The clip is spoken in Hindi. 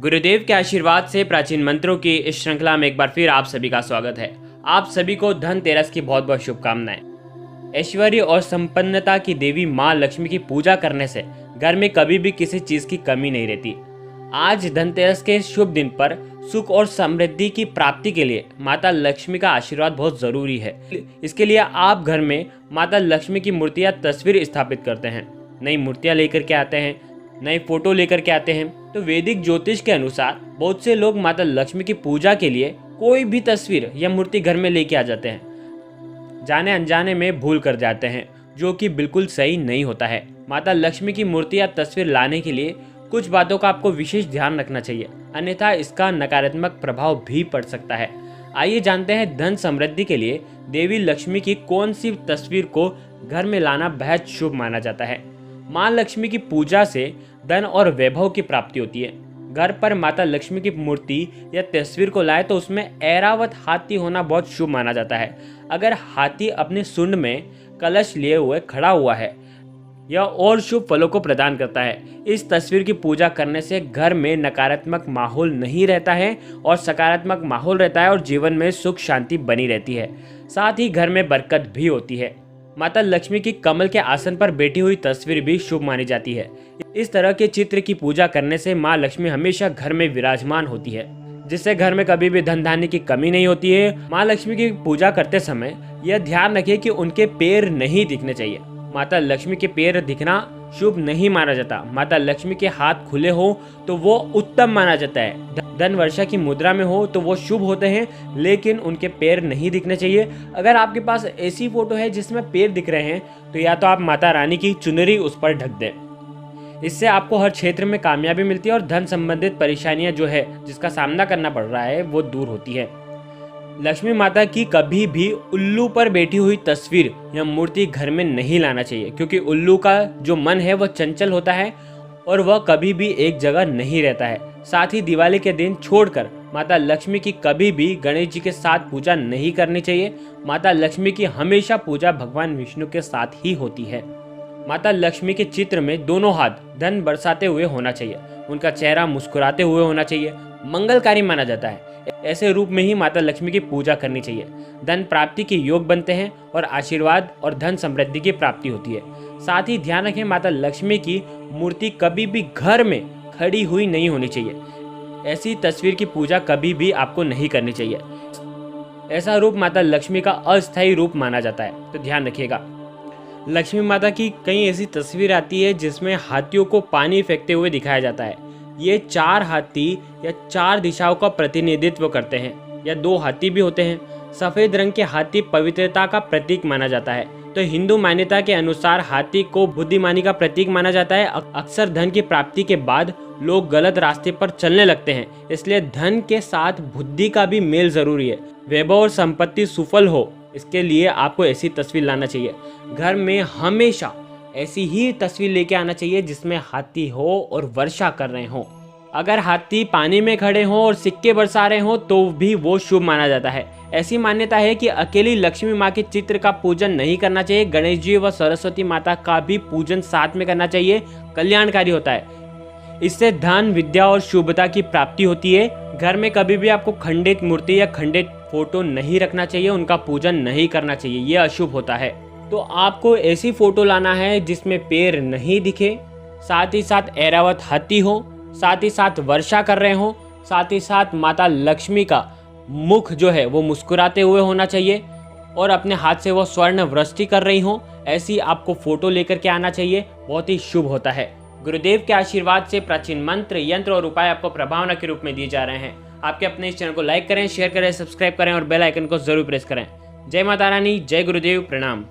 गुरुदेव के आशीर्वाद से प्राचीन मंत्रों की इस श्रृंखला में एक बार फिर आप सभी का स्वागत है। आप सभी को धनतेरस की बहुत बहुत शुभकामनाएं। ऐश्वर्य और संपन्नता की देवी माँ लक्ष्मी की पूजा करने से घर में कभी भी किसी चीज की कमी नहीं रहती। आज धनतेरस के शुभ दिन पर सुख और समृद्धि की प्राप्ति के लिए माता लक्ष्मी का आशीर्वाद बहुत जरूरी है। इसके लिए आप घर में माता लक्ष्मी की मूर्ति या तस्वीर स्थापित करते हैं, नई मूर्तियां लेकर के आते हैं, नए फोटो लेकर के आते हैं। तो वैदिक ज्योतिष के अनुसार बहुत से लोग माता लक्ष्मी की पूजा के लिए कोई भी तस्वीर या मूर्ति घर में लेके आ जाते हैं, जाने अनजाने में भूल कर जाते हैं, जो कि बिल्कुल सही नहीं होता है। माता लक्ष्मी की मूर्ति या तस्वीर लाने के लिए कुछ बातों का आपको विशेष ध्यान रखना चाहिए, अन्यथा इसका नकारात्मक प्रभाव भी पड़ सकता है। आइए जानते हैं धन समृद्धि के लिए देवी लक्ष्मी की कौन सी तस्वीर को घर में लाना बेहद शुभ माना जाता है। माँ लक्ष्मी की पूजा से धन और वैभव की प्राप्ति होती है। घर पर माता लक्ष्मी की मूर्ति या तस्वीर को लाए तो उसमें ऐरावत हाथी होना बहुत शुभ माना जाता है। अगर हाथी अपने सूंड में कलश लिए हुए खड़ा हुआ है, यह और शुभ फलों को प्रदान करता है। इस तस्वीर की पूजा करने से घर में नकारात्मक माहौल नहीं रहता है और सकारात्मक माहौल रहता है और जीवन में सुख शांति बनी रहती है। साथ ही घर में बरकत भी होती है। माता लक्ष्मी की कमल के आसन पर बैठी हुई तस्वीर भी शुभ मानी जाती है। इस तरह के चित्र की पूजा करने से माँ लक्ष्मी हमेशा घर में विराजमान होती है, जिससे घर में कभी भी धन धान्य की कमी नहीं होती है। माँ लक्ष्मी की पूजा करते समय यह ध्यान रखिए कि उनके पैर नहीं दिखने चाहिए। माता लक्ष्मी के पैर दिखना शुभ नहीं माना जाता। माता लक्ष्मी के हाथ खुले हो तो वो उत्तम माना जाता है। धन वर्षा की मुद्रा में हो तो वो शुभ होते हैं, लेकिन उनके पैर नहीं दिखने चाहिए। अगर आपके पास ऐसी फोटो है जिसमें पैर दिख रहे हैं तो या तो आप माता रानी की चुनरी उस पर ढक दें। इससे आपको हर क्षेत्र में कामयाबी मिलती है और धन संबंधित परेशानियां जो है जिसका सामना करना पड़ रहा है वो दूर होती है। लक्ष्मी माता की कभी भी उल्लू पर बैठी हुई तस्वीर या मूर्ति घर में नहीं लाना चाहिए, क्योंकि उल्लू का जो मन है वह चंचल होता है और वह कभी भी एक जगह नहीं रहता है। साथ ही दिवाली के दिन छोड़कर माता लक्ष्मी की कभी भी गणेश जी के साथ पूजा नहीं करनी चाहिए। माता लक्ष्मी की हमेशा पूजा भगवान विष्णु के साथ ही होती है। माता लक्ष्मी के चित्र में दोनों हाथ धन बरसाते हुए होना चाहिए, उनका चेहरा मुस्कुराते हुए होना चाहिए, मंगलकारी माना जाता है। ऐसे रूप में ही माता लक्ष्मी की पूजा करनी चाहिए। धन प्राप्ति के योग बनते हैं और आशीर्वाद और धन समृद्धि की प्राप्ति होती है। साथ ही ध्यान रखें, माता लक्ष्मी की मूर्ति कभी भी घर में खड़ी हुई नहीं होनी चाहिए। ऐसी तस्वीर की पूजा कभी भी आपको नहीं करनी चाहिए। ऐसा रूप माता लक्ष्मी का अस्थायी रूप माना जाता है, तो ध्यान रखिएगा। लक्ष्मी माता की कई ऐसी तस्वीर आती है जिसमें हाथियों को पानी फेंकते हुए दिखाया जाता है। ये 4 हाथी या 4 दिशाओं का प्रतिनिधित्व करते हैं, या 2 हाथी भी होते हैं। सफेद रंग के हाथी पवित्रता का प्रतीक माना जाता है। तो हिंदू मान्यता के अनुसार हाथी को बुद्धिमानी का प्रतीक माना जाता है। अक्सर धन की प्राप्ति के बाद लोग गलत रास्ते पर चलने लगते हैं, इसलिए धन के साथ बुद्धि का भी मेल जरूरी है। वैभव और संपत्ति सुफल हो, इसके लिए आपको ऐसी तस्वीर लाना चाहिए। घर में हमेशा ऐसी ही तस्वीर लेके आना चाहिए जिसमें हाथी हो और वर्षा कर रहे हो। अगर हाथी पानी में खड़े हों और सिक्के बरसा रहे हो तो भी वो शुभ माना जाता है। ऐसी मान्यता है कि अकेली लक्ष्मी माँ के चित्र का पूजन नहीं करना चाहिए। गणेश जी व सरस्वती माता का भी पूजन साथ में करना चाहिए, कल्याणकारी होता है। इससे धन, विद्या और शुभता की प्राप्ति होती है। घर में कभी भी आपको खंडित मूर्ति या खंडित फोटो नहीं रखना चाहिए, उनका पूजन नहीं करना चाहिए, ये अशुभ होता है। तो आपको ऐसी फोटो लाना है जिसमें पैर नहीं दिखे, साथ ही साथ ऐरावत हाथी हो, साथ ही साथ वर्षा कर रहे हो, साथ ही साथ माता लक्ष्मी का मुख जो है वो मुस्कुराते हुए होना चाहिए और अपने हाथ से वो स्वर्ण वृष्टि कर रही हो। ऐसी आपको फोटो लेकर के आना चाहिए, बहुत ही शुभ होता है। गुरुदेव के आशीर्वाद से प्राचीन मंत्र, यंत्र और उपाय आपको प्रभावना के रूप में दिए जा रहे हैं। आपके अपने इस चैनल को लाइक करें, शेयर करें, सब्सक्राइब करें और बेल आइकन को जरूर प्रेस करें। जय माता रानी, जय गुरुदेव, प्रणाम।